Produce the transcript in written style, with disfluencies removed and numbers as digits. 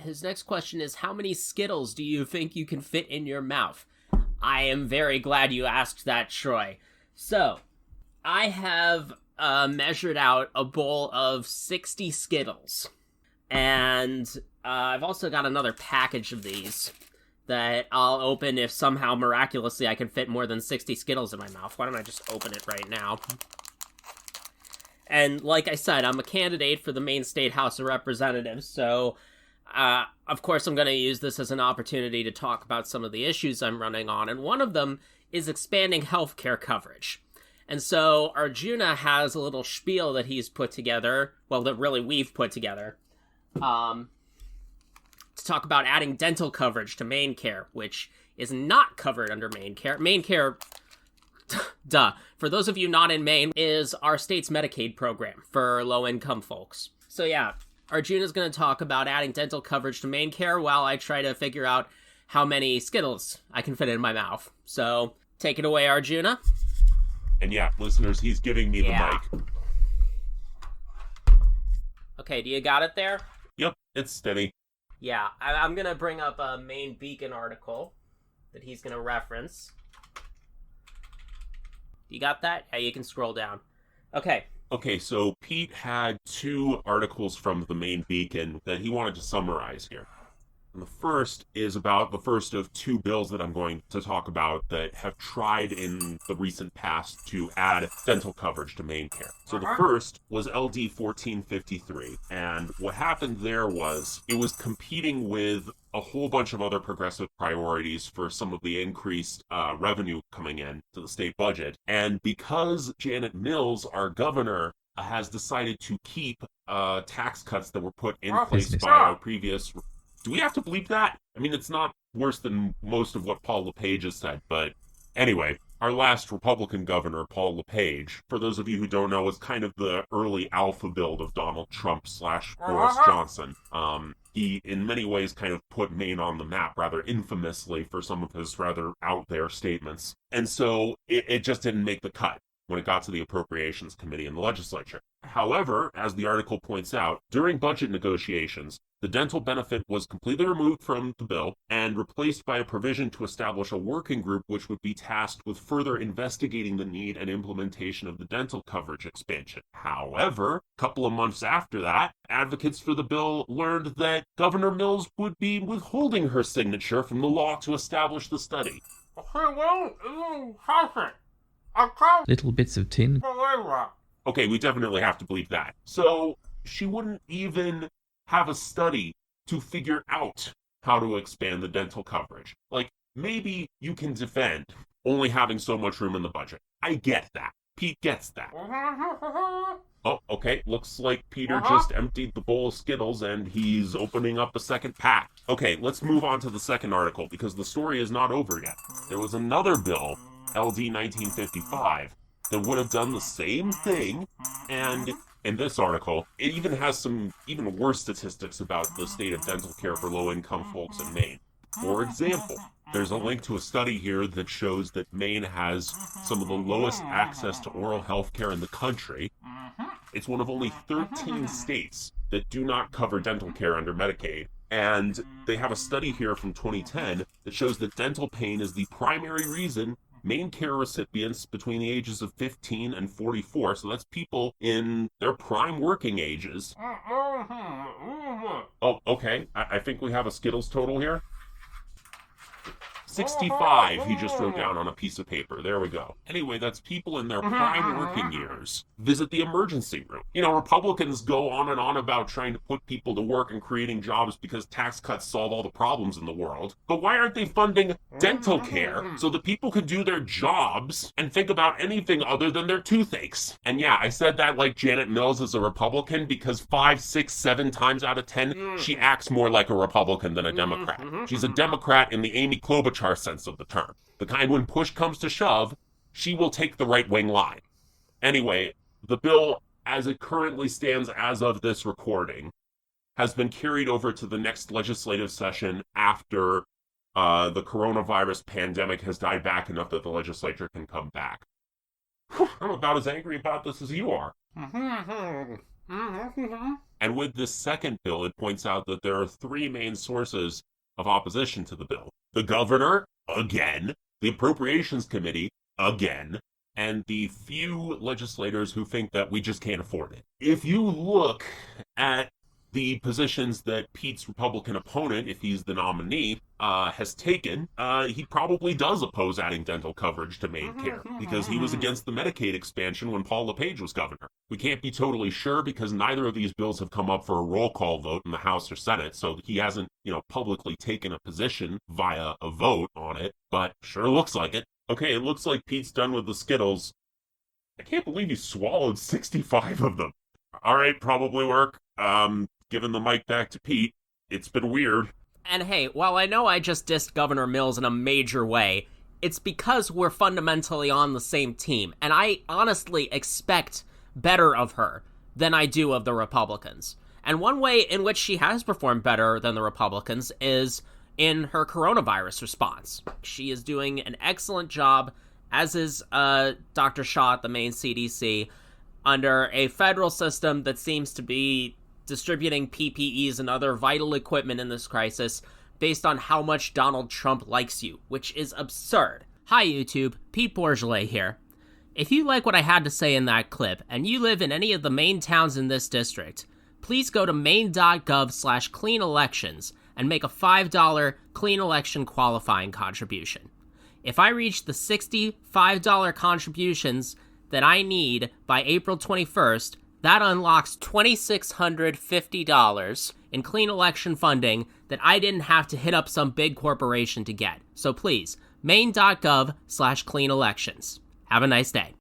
His next question is, how many Skittles do you think you can fit in your mouth? I am very glad you asked that, Troy. So, I have measured out a bowl of 60 Skittles. And I've also got another package of these that I'll open if somehow miraculously I can fit more than 60 Skittles in my mouth. Why don't I just open it right now? And like I said, I'm a candidate for the Maine State House of Representatives, so of course I'm going to use this as an opportunity to talk about some of the issues I'm running on, and one of them is expanding healthcare coverage. And so Arjuna has a little spiel that he's put together, well, that really we've put together, to talk about adding dental coverage to MaineCare, which is not covered under MaineCare. MaineCare, duh, for those of you not in Maine, is our state's Medicaid program for low-income folks. So yeah, Arjuna's going to talk about adding dental coverage to MaineCare while I try to figure out how many Skittles I can fit in my mouth. So, take it away, Arjuna. And yeah, listeners, he's giving me the mic. Okay, do you got it there? Yep, it's steady. Yeah, I'm going to bring up a Maine Beacon article that he's going to reference. You got that? Yeah, you can scroll down. Okay. Okay, so Pete had 2 articles from the Maine Beacon that he wanted to summarize here. And the first is about the first of 2 bills that I'm going to talk about that have tried in the recent past to add dental coverage to MaineCare. So the first was LD 1453, and what happened there was it was competing with a whole bunch of other progressive priorities for some of the increased revenue coming in to the state budget. And because Janet Mills, our governor, has decided to keep tax cuts that were put in place by our previous... Do we have to bleep that? I mean, it's not worse than most of what Paul LePage has said, but anyway, our last Republican governor, Paul LePage, for those of you who don't know, was kind of the early alpha build of Donald Trump / Boris Johnson. He, in many ways, kind of put Maine on the map, rather infamously, for some of his rather out-there statements. And so it just didn't make the cut when it got to the Appropriations Committee in the legislature. However, as the article points out, during budget negotiations, the dental benefit was completely removed from the bill and replaced by a provision to establish a working group which would be tasked with further investigating the need and implementation of the dental coverage expansion. However, a couple of months after that, advocates for the bill learned that Governor Mills would be withholding her signature from the law to establish the study. Little bits of tin. Okay, we definitely have to believe that. So, she wouldn't even have a study to figure out how to expand the dental coverage. Like, maybe you can defend only having so much room in the budget. I get that. Pete gets that. Oh, okay, looks like Peter just emptied the bowl of Skittles and he's opening up a second pack. Okay, let's move on to the second article because the story is not over yet. There was another bill, LD 1955, that would have done the same thing, and in this article, it even has some even worse statistics about the state of dental care for low-income folks in Maine. For example, there's a link to a study here that shows that Maine has some of the lowest access to oral health care in the country. It's one of only 13 states that do not cover dental care under Medicaid. And they have a study here from 2010 that shows that dental pain is the primary reason MaineCare recipients between the ages of 15 and 44, so that's people in their prime working ages. Oh, okay. I think we have a Skittles total here. 65, he just wrote down on a piece of paper. There we go. Anyway, that's people in their prime working years visit the emergency room. You know, Republicans go on and on about trying to put people to work and creating jobs because tax cuts solve all the problems in the world. But why aren't they funding dental care so that people can do their jobs and think about anything other than their toothaches? And yeah, I said that like Janet Mills is a Republican because 5, 6, 7 times out of 10, she acts more like a Republican than a Democrat. She's a Democrat in the Amy Klobuchar sense of the term. The kind when push comes to shove, she will take the right-wing line. Anyway, the bill, as it currently stands as of this recording, has been carried over to the next legislative session after the coronavirus pandemic has died back enough that the legislature can come back. I'm about as angry about this as you are. And with this second bill, it points out that there are three main sources of opposition to the bill. The governor, again, the Appropriations Committee, again, and the few legislators who think that we just can't afford it. If you look at the positions that Pete's Republican opponent, if he's the nominee, has taken, he probably does oppose adding dental coverage to MaineCare because he was against the Medicaid expansion when Paul LePage was governor. We can't be totally sure because neither of these bills have come up for a roll call vote in the House or Senate, so he hasn't, publicly taken a position via a vote on it, but sure looks like it. Okay, it looks like Pete's done with the Skittles. I can't believe he swallowed 65 of them. All right, probably work. Giving the mic back to Pete. It's been weird. And hey, while I know I just dissed Governor Mills in a major way, it's because we're fundamentally on the same team, and I honestly expect better of her than I do of the Republicans. And one way in which she has performed better than the Republicans is in her coronavirus response. She is doing an excellent job, as is Dr. Shaw at the Maine CDC, under a federal system that seems to be distributing PPEs and other vital equipment in this crisis based on how much Donald Trump likes you, which is absurd. Hi YouTube, Pete Bourgelais here. If you like what I had to say in that clip, and you live in any of the Maine towns in this district, please go to maine.gov/cleanelections and make a $5 clean election qualifying contribution. If I reach the $65 contributions that I need by April 21st, that unlocks $2,650 in clean election funding that I didn't have to hit up some big corporation to get. So please, maine.gov/cleanelections. Have a nice day.